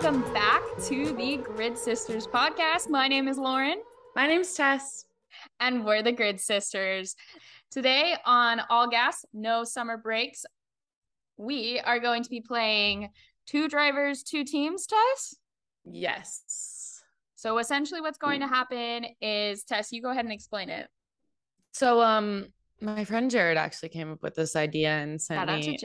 welcome back to the Grid Sisters podcast. My name is Lauren. My name's Tess. And we're the Grid Sisters. Today on All Gas, No Summer Breaks, we are going to be playing two drivers, two teams, Tess? Yes. So essentially what's going to happen is, Tess, you go ahead and explain it. So my friend Jarrod actually came up with this idea and sent me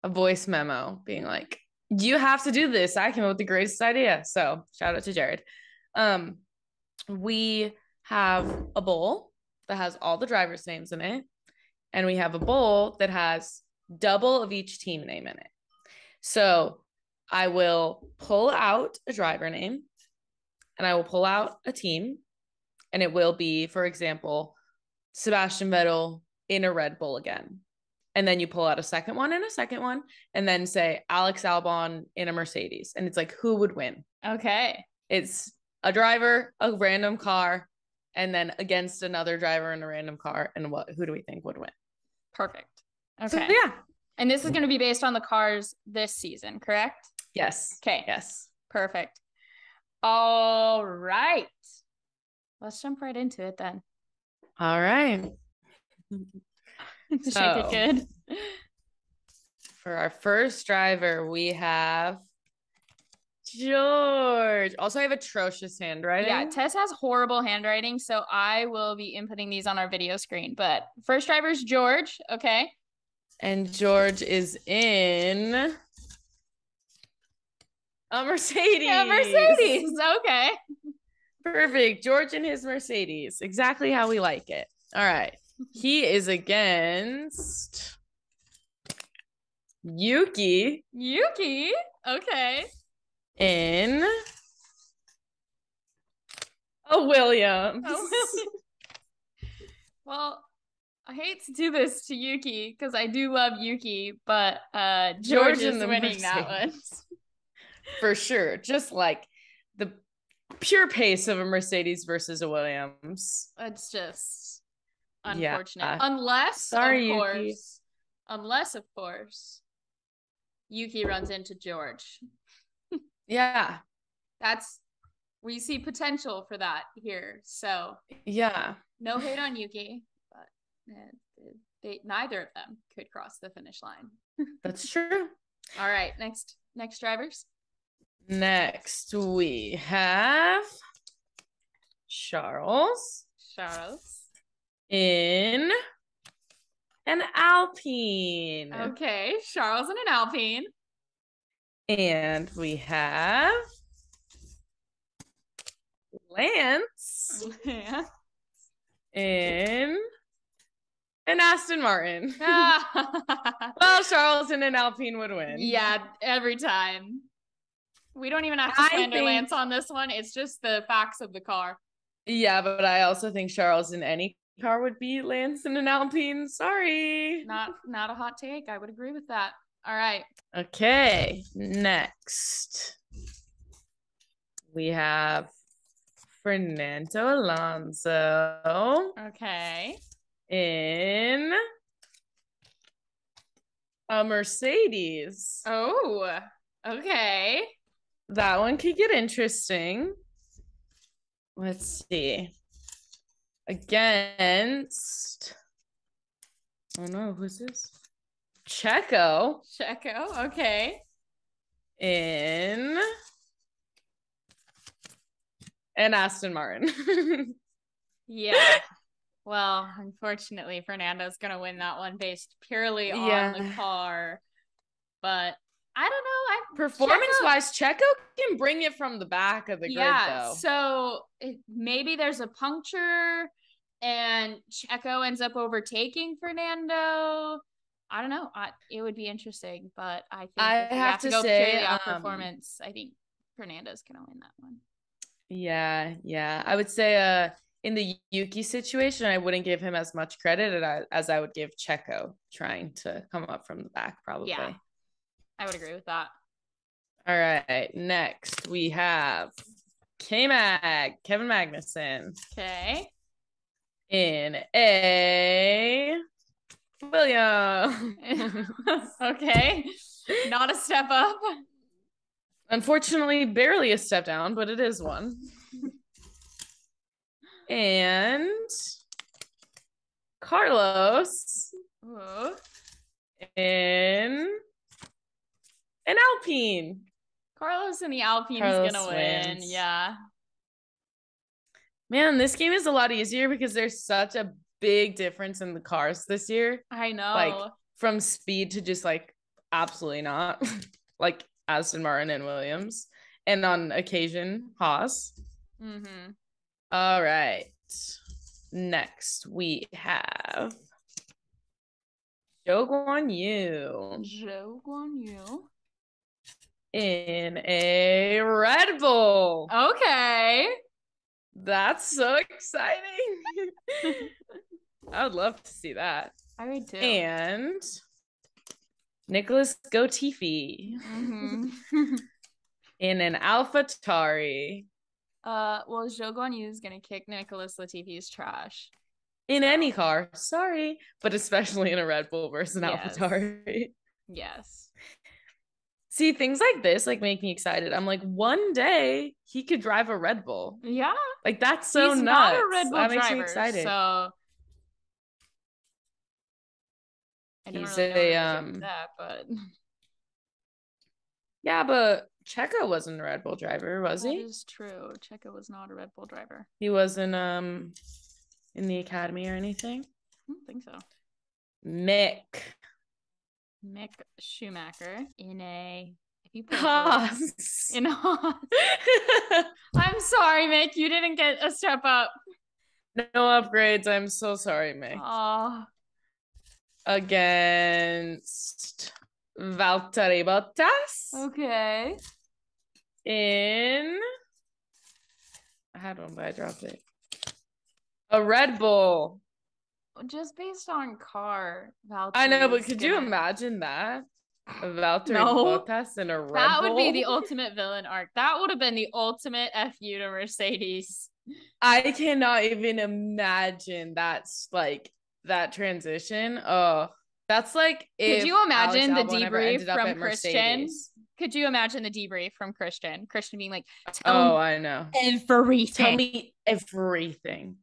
a voice memo being like, you have to do this. I came up with the greatest idea. So shout out to Jarrod. We have a bowl that has all the drivers' names in it, and we have a bowl that has double of each team name in it. So I will pull out a driver name and I will pull out a team, and it will be, for example, Sebastian Vettel in a Red Bull again. And then you pull out a second one and a second one, and then say Alex Albon in a Mercedes. And it's like, who would win? Okay. It's a driver, a random car, and then against another driver in a random car. And who do we think would win? Perfect. Okay. So, yeah. And this is going to be based on the cars this season, correct? Yes. Okay. Yes. Perfect. All right. Let's jump right into it then. All right. Shake it good. For our first driver, we have George. Also, I have atrocious handwriting. Yeah, Tess has horrible handwriting, so I will be inputting these on our video screen. But first driver is George, okay? And George is in a Mercedes. Yeah, Mercedes. Okay. Perfect. George and his Mercedes. Exactly how we like it. All right. He is against Yuki. Yuki. Okay. In a Williams. Well, I hate to do this to Yuki because I do love Yuki, but George is winning that one. For sure. Just like the pure pace of a Mercedes versus a Williams. It's just unfortunate. Yeah. Unless, of course, Yuki runs into George. Yeah. We see potential for that here. So yeah. No hate on Yuki, but neither of them could cross the finish line. That's true. All right, next drivers. Next we have Charles in an Alpine. Okay, Charles in an Alpine. And we have Lance in an Aston Martin. Well, Charles in an Alpine would win. Yeah, every time. We don't even have to slander Lance on this one. It's just the facts of the car. Yeah, but I also think Charles in any car would beat Lance in an Alpine. Sorry. Not a hot take. I would agree with that. All right. Okay, next we have Fernando Alonso. Okay. In a Mercedes. Oh, okay. That one could get interesting. Let's see. Against, oh no, who's this? Checo, okay. In an Aston Martin. Yeah. Well, unfortunately, Fernando's going to win that one based purely on the car. But I don't know. Performance-wise, Checo can bring it from the back of the grid, though. So maybe there's a puncture and Checo ends up overtaking Fernando. I don't know. It would be interesting, but I think if we have to go purely on performance, I think Fernando's going to win that one. Yeah. I would say in the Yuki situation, I wouldn't give him as much credit as I would give Checo trying to come up from the back, probably. Yeah, I would agree with that. All right. Next, we have Kevin Magnussen. Okay. In a Williams. Okay. Not a step up. Unfortunately, barely a step down, but it is one. And Carlos in an Alpine. Carlos in the Alpine's gonna win. Wins. Yeah. Man, this game is a lot easier because there's such a big difference in the cars this year. I know. Like from speed to just like absolutely not. Like Aston Martin and Williams. And on occasion, Haas. Mm-hmm. All right. Next we have Zhou Guanyu. In a Red Bull. Okay. That's so exciting. I would love to see that. I would too. And Nicholas Gotifi in an AlphaTauri. Well, Zhou Guanyu is gonna kick Nicholas Latifi's trash. In any car, sorry, but especially in a Red Bull versus an AlphaTauri. Yes. See, things like this like make me excited. I'm like, one day he could drive a Red Bull. Yeah. Like that's so He's nuts. not a Red Bull that driver, makes me excited. So he's really that, but yeah, but Checo wasn't a Red Bull driver, was he? That is true. Checo was not a Red Bull driver. He wasn't in the academy or anything? I don't think so. Mick Schumacher in a Haas. In Haas. I'm sorry, Mick. You didn't get a step up. No upgrades. I'm so sorry, Mick. Oh. Against Valtteri Bottas. Okay. In I had one, but I dropped it. A Red Bull. Just based on car, Valtteri. I know, but could you imagine that? A Valtteri Bottas in a Red Bull? That would be the ultimate villain arc. That would have been the ultimate FU to Mercedes. I cannot even imagine that's like that transition. Oh, that's like could you imagine the debrief from Christian? Could you imagine the debrief from Christian? Christian being like, "Oh, I know everything. Tell me everything."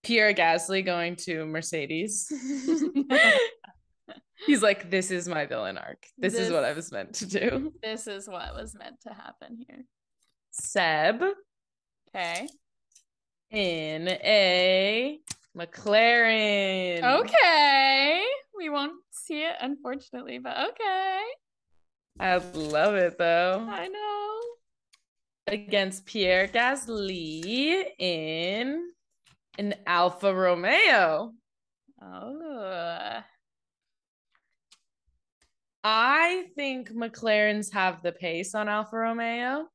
Pierre Gasly going to Mercedes. He's like, "This is my villain arc. This is what I was meant to do. This is what was meant to happen here." Seb. Okay. In a McLaren. Okay. We won't see it, unfortunately, but okay. I love it, though. I know. Against Pierre Gasly in an Alfa Romeo. Oh. I think McLarens have the pace on Alfa Romeo.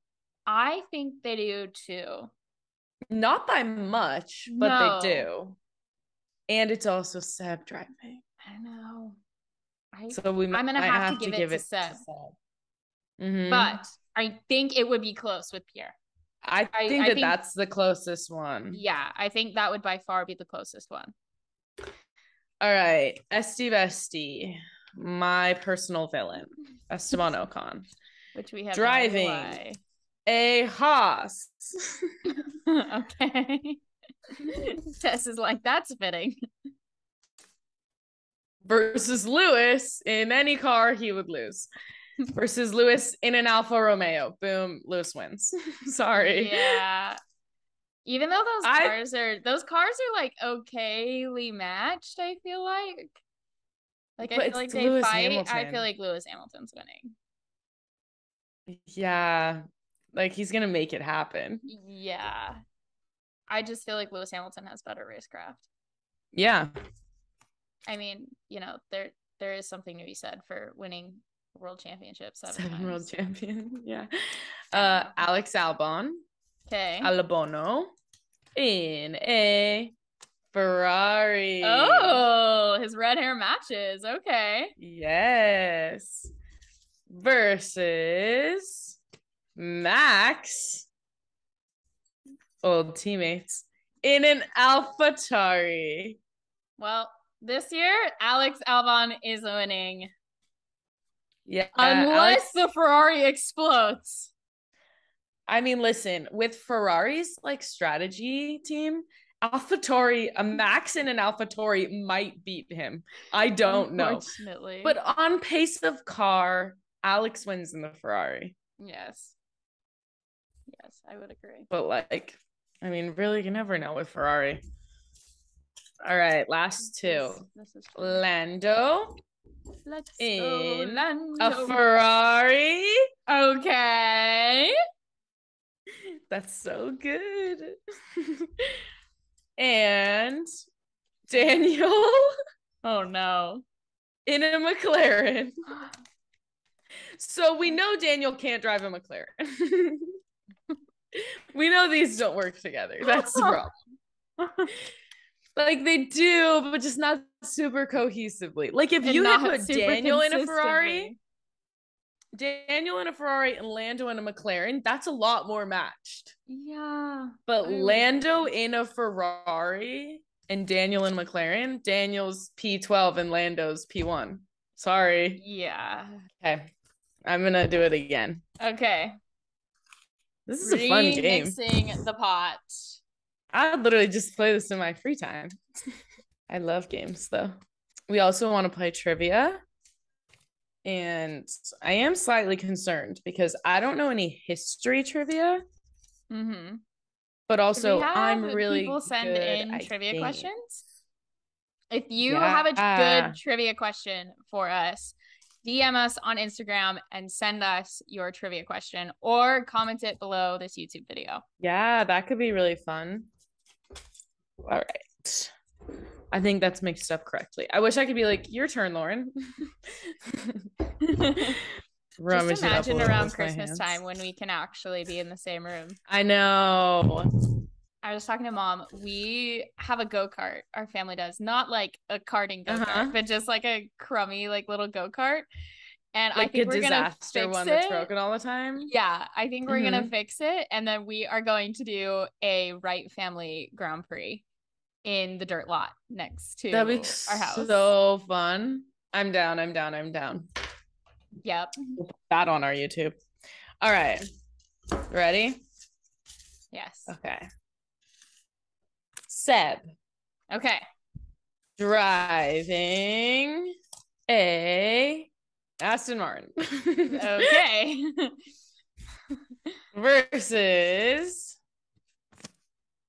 I think they do, too. Not by much, but they do. And it's also Seb driving. I know. So I'm gonna have to give it to Seb. Mm-hmm. But I think it would be close with Pierre. I think that's the closest one. Yeah, I think that would by far be the closest one. All right, Esti Besti, my personal villain, Esteban Ocon, which we have driving a Haas. Okay. Tess is like, that's fitting. Versus Lewis in any car, he would lose. Versus Lewis in an Alfa Romeo. Boom, Lewis wins. Sorry. Yeah. Even though those cars are like okayly matched, I feel like. Like I feel like they Lewis fight. Hamilton. I feel like Lewis Hamilton's winning. Yeah. Like he's gonna make it happen. Yeah. I just feel like Lewis Hamilton has better racecraft. Yeah. I mean, you know, there is something to be said for winning world championships. Seven world champion. Yeah. Alex Albon. Okay. Albono in a Ferrari. Oh, his red hair matches. Okay. Yes. Versus Max. Old teammates. In an AlphaTauri. Well, this year, Alex Albon is winning. Yeah. Unless the Ferrari explodes. I mean, listen, with Ferrari's like strategy team, AlphaTauri, a Max and an AlphaTauri might beat him. I don't know. Unfortunately. But on pace of car, Alex wins in the Ferrari. Yes. Yes, I would agree. But like, I mean, really, you never know with Ferrari. All right, last two. This is Lando. Let's go, Lando. A Ferrari. Okay. That's so good. And Daniel. Oh no. In a McLaren. So we know Daniel can't drive a McLaren. We know these don't work together. That's the problem. Like they do, but just not super cohesively. Like if you had put Daniel in a Ferrari, and Lando in a McLaren, that's a lot more matched. Yeah. But Lando in a Ferrari and Daniel in McLaren, Daniel's P12 and Lando's P1. Sorry. Yeah. Okay. I'm going to do it again. Okay. This is a fun game. Remixing the pot. I literally just play this in my free time. I love games though. We also want to play trivia. And I am slightly concerned because I don't know any history trivia. Mm-hmm. But also I'm really people send good in trivia questions. If you have a good trivia question for us, DM us on Instagram and send us your trivia question or comment it below this YouTube video. Yeah, that could be really fun. All right. I think that's mixed up correctly. I wish I could be like, your turn, Lauren. Just imagine around Christmas time when we can actually be in the same room. I know. I was talking to Mom. We have a go-kart. Our family does. Not like a karting go-kart, but just like a crummy like little go-kart. And like I think we're gonna fix one it. That's broken all the time. Yeah, I think we're gonna fix it, and then we are going to do a Wright family Grand Prix in the dirt lot next to That'd be our house. So fun. I'm down. Yep. We'll put that on our YouTube. All right. Ready? Yes. Okay. Seb. Okay. Driving a Aston Martin. Okay. Versus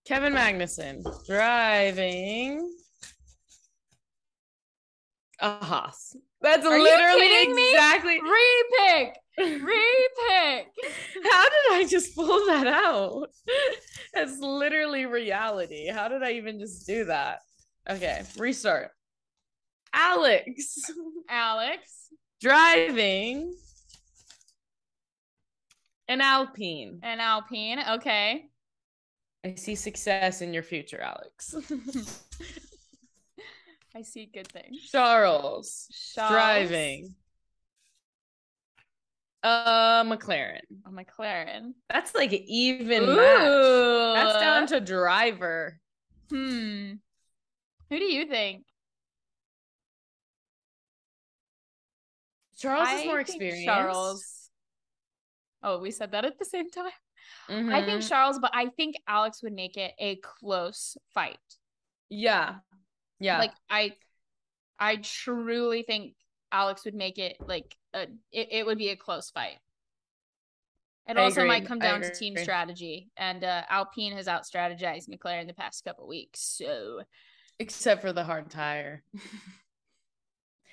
Kevin Magnussen driving a Haas. That's literally exactly repick. How did I just pull that out? That's literally reality. How did I even just do that? Okay, restart. Alex driving an Alpine. Okay. I see success in your future, Alex. I see good things. Charles driving a McLaren. That's like an even match. That's down to driver. Who do you think? Charles is more experienced. Oh, we said that at the same time. Mm-hmm. I think Charles, but I think Alex would make it a close fight. Yeah. Like I truly think Alex would make it like it would be a close fight. It also might come down to team strategy, and Alpine has out-strategized McLaren the past couple weeks. So, except for the hard tire.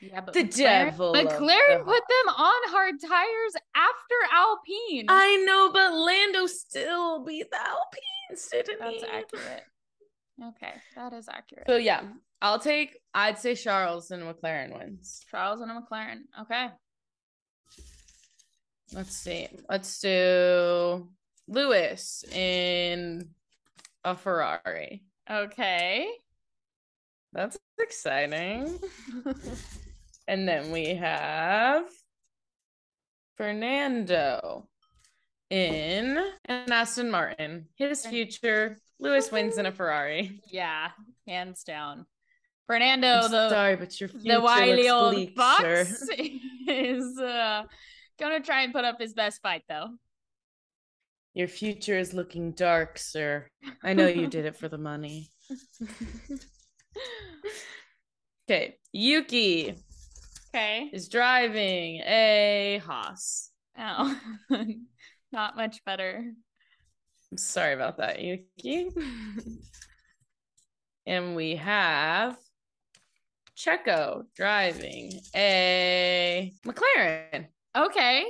Yeah, but McLaren put them on hard tires after Alpine. I know, but Lando still beat the Alpines, didn't he? That's accurate. Okay, that is accurate. So yeah, I'd say Charles and McLaren wins. Charles and a McLaren. Okay. Let's see. Let's do Lewis in a Ferrari. Okay. That's exciting. And then we have Fernando in an Aston Martin. His future. Lewis wins in a Ferrari. Yeah, hands down. Fernando, but your future the wily old bleak, fox, is gonna try and put up his best fight, though. Your future is looking dark, sir. I know you did it for the money. Okay, Yuki. Okay. Is driving a Haas. Oh, not much better. I'm sorry about that, Yuki. And we have Checo driving a McLaren. Okay.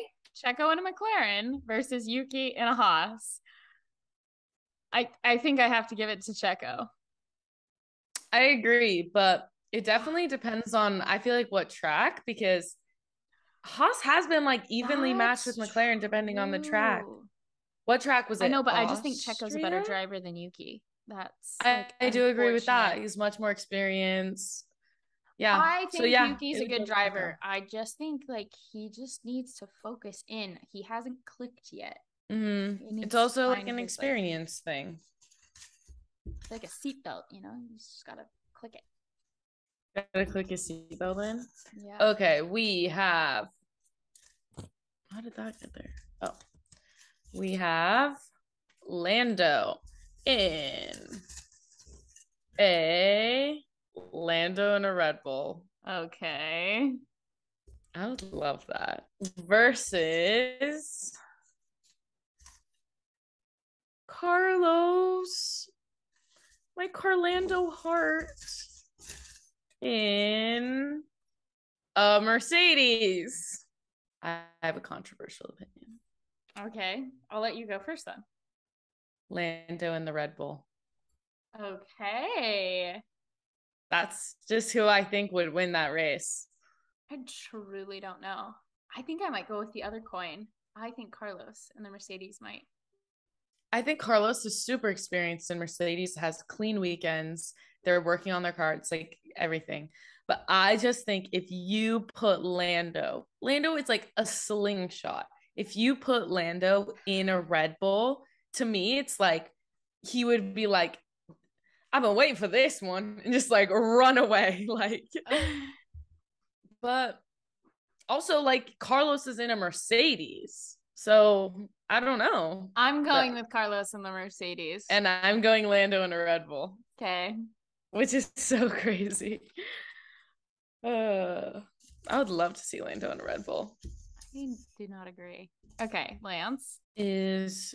Checo in a McLaren versus Yuki in a Haas. I think I have to give it to Checo. I agree, but it definitely depends on, I feel like, what track, because Haas has been like evenly matched with McLaren depending on the track. What track was it? I know, but I just think Checo's a better driver than Yuki. That's I do agree with that. He's much more experienced. Yeah. I think Yuki's a good driver. I just think like he just needs to focus in. He hasn't clicked yet. It's also like an experience thing. It's like a seatbelt, you know? You just gotta click it. Gotta click a seatbelt in? Yeah. Okay, we have. How did that get there? Oh. We have Lando in a Lando in a Red Bull. Okay. I would love that. Versus Carlos, my Carlando heart, in a Mercedes. I have a controversial opinion. Okay. I'll let you go first then. Lando in the Red Bull. Okay. That's just who I think would win that race. I truly don't know. I think I might go with the other coin. I think Carlos and the Mercedes might. I think Carlos is super experienced and Mercedes has clean weekends. They're working on their car. It's like everything. But I just think if you put Lando is like a slingshot. If you put Lando in a Red Bull, to me, it's like he would be like, I've been waiting for this one, and just like run away. Like, but also like Carlos is in a Mercedes. So I don't know. I'm going with Carlos in the Mercedes. And I'm going Lando in a Red Bull. Okay. Which is so crazy. I would love to see Lando in a Red Bull. I do not agree. Okay, Lance is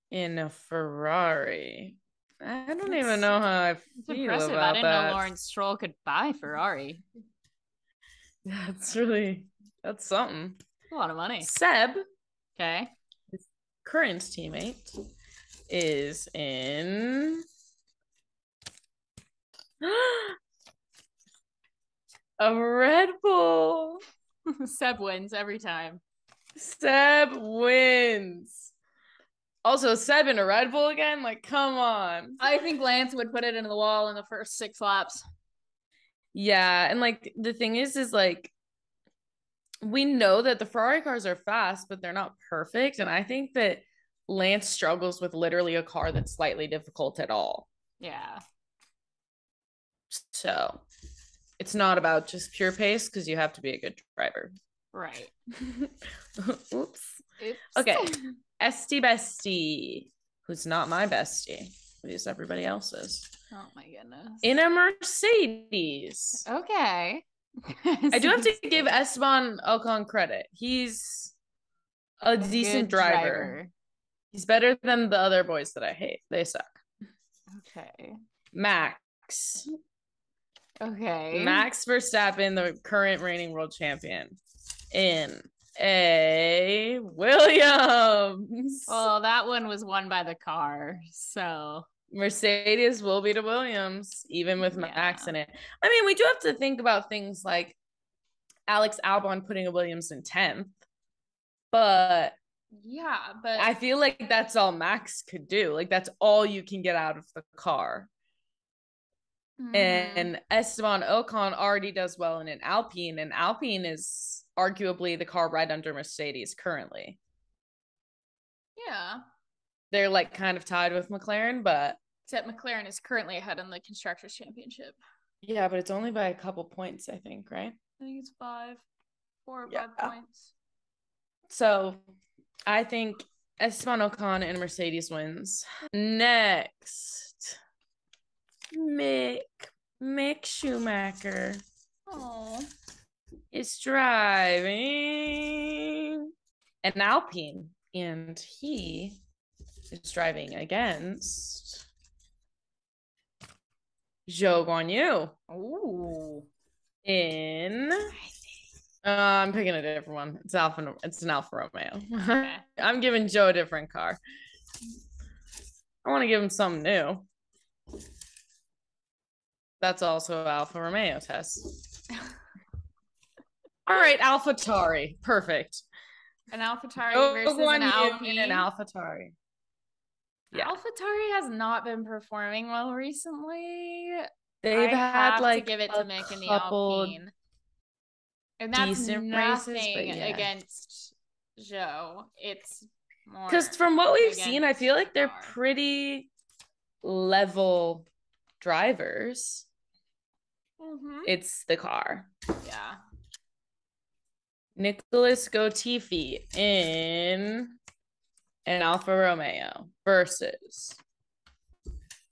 in a Ferrari. I don't even know how I feel about that. I didn't know Lawrence Stroll could buy Ferrari. That's something. A lot of money. Seb, okay, his current teammate, is in a Red Bull. Seb wins every time. Seb wins. Also, Seb in a Red Bull again? Like, come on. I think Lance would put it into the wall in the first 6 laps. Yeah, and like the thing is like we know that the Ferrari cars are fast, but they're not perfect. And I think that Lance struggles with literally a car that's slightly difficult at all. Yeah. So it's not about just pure pace because you have to be a good driver. Right. Oops. Okay. Esty Bestie, who's not my bestie, who's everybody else's. Oh my goodness. In a Mercedes. Okay. I do have to give Esteban Ocon credit. He's a decent driver. He's better than the other boys that I hate. They suck. Okay. Max. Okay. Max Verstappen, the current reigning world champion, in a Williams. Well, that one was won by the car, so Mercedes will beat a Williams, even with Max in it. I mean, we do have to think about things like Alex Albon putting a Williams in 10th, but yeah, but I feel like that's all Max could do. Like that's all you can get out of the car. And Esteban Ocon already does well in an Alpine, and Alpine is arguably the car right under Mercedes currently. Yeah. They're like kind of tied with McLaren, but except McLaren is currently ahead in the Constructors' Championship. Yeah, but it's only by a couple points, I think, right? I think it's 4 or 5 points. So I think Esteban Ocon and Mercedes wins. Next, Mick Schumacher. Oh, is driving an Alpine, and he is driving against Zhou Guanyu. Ooh. I'm picking a different one. It's an Alfa Romeo. Okay. I'm giving Zhou a different car. I want to give him something new. That's also Alfa Romeo test. All right, AlphaTauri. Perfect. An AlphaTauri versus an Alpine. An AlphaTauri. Yeah. AlphaTauri has not been performing well recently. They've had like to give it to Mick in the Alpine. And that's nothing against Zhou. It's more because from what we've seen, I feel like they're pretty level drivers. Mm-hmm. It's the car. Yeah. Nicholas Gotifi in an Alfa Romeo versus.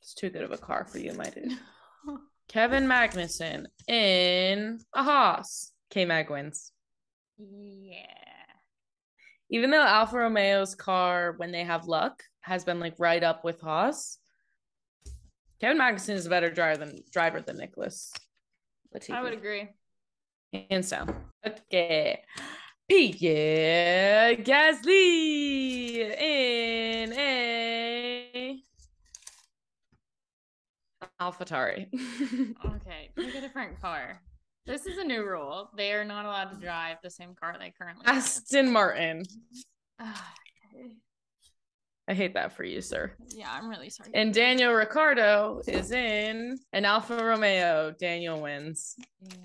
It's too good of a car for you, my dude. Kevin Magnussen in a Haas. K-Mag wins. Yeah. Even though Alfa Romeo's car, when they have luck, has been like right up with Haas, Kevin Magnussen is a better driver than Nicholas. I would agree. Hands down. Okay. Pierre Gasly in a AlphaTauri. Okay, pick a different car. This is a new rule. They are not allowed to drive the same car they currently have. Aston Martin. Okay. I hate that for you, sir. Yeah, I'm really sorry. And Daniel Ricciardo is in an Alfa Romeo. Daniel wins. Yeah.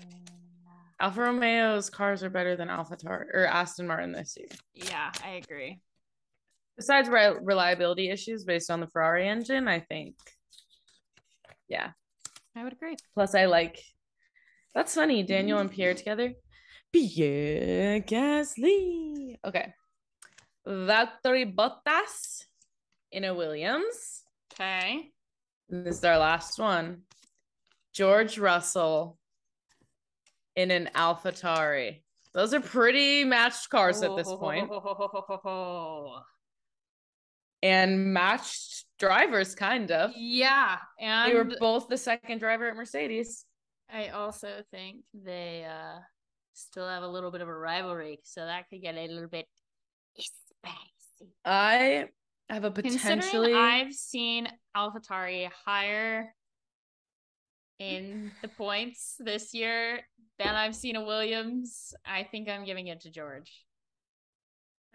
Alfa Romeo's cars are better than AlphaTauri or Aston Martin this year. Yeah, I agree. Besides reliability issues based on the Ferrari engine, I think. Yeah. I would agree. Plus, that's funny. Daniel and Pierre together. Pierre Gasly. Okay. Valtteri Bottas in a Williams. Okay. And this is our last one. George Russell in an AlphaTauri. Those are pretty matched cars at this point. And matched drivers, kind of. Yeah. And they were both the second driver at Mercedes. I also think they still have a little bit of a rivalry, so that could get a little bit spicy. I have a potentially. I've seen AlphaTauri higher in the points this year than I've seen a Williams. I think I'm giving it to George.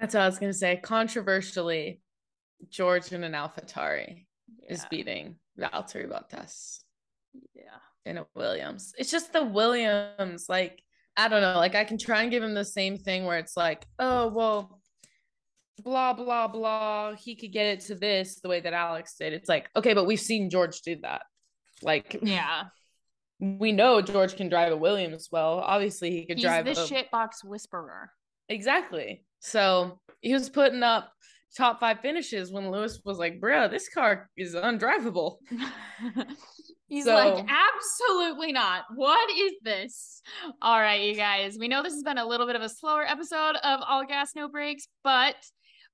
That's what I was going to say. Controversially, George in an AlphaTauri is beating Valtteri Bottas. Yeah. In a Williams. It's just the Williams. Like, I don't know. Like, I can try and give him the same thing where it's like, oh, well, blah, blah, blah. He could get it to this the way that Alex did. It's like, okay, but we've seen George do that. Like, yeah. We know George can drive a Williams well. Obviously, he could drive the shitbox whisperer. Exactly. So he was putting up top 5 finishes when Lewis was like, bro, this car is undrivable. He's like, absolutely not. What is this? All right, you guys. We know this has been a little bit of a slower episode of All Gas, No Brakes, but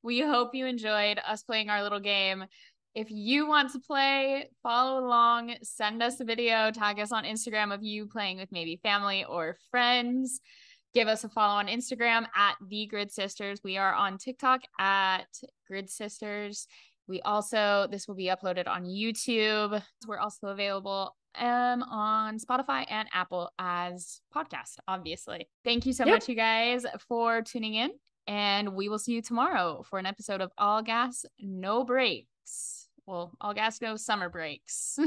we hope you enjoyed us playing our little game. If you want to play, follow along, send us a video, tag us on Instagram of you playing with maybe family or friends. Give us a follow on Instagram at The Grid Sisters. We are on TikTok at Grid Sisters. This will be uploaded on YouTube. We're also available on Spotify and Apple as podcast, obviously. Thank you so much, you guys, for tuning in. And we will see you tomorrow for an episode of All Gas, No Brakes. Well, All Gas, No Summer Breaks.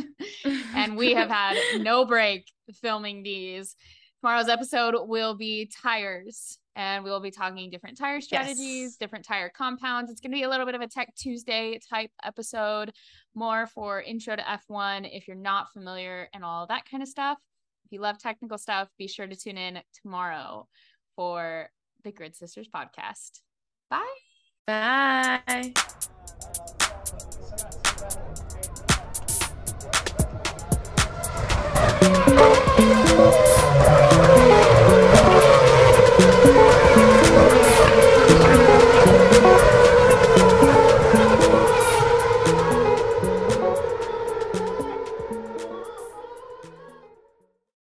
And we have had no break filming these. Tomorrow's episode will be tires, and we will be talking different tire strategies, different tire compounds. It's going to be a little bit of a Tech Tuesday type episode, more for intro to F1 if you're not familiar and all that kind of stuff. If you love technical stuff, be sure to tune in tomorrow for the Grid Sisters podcast. Bye. Bye.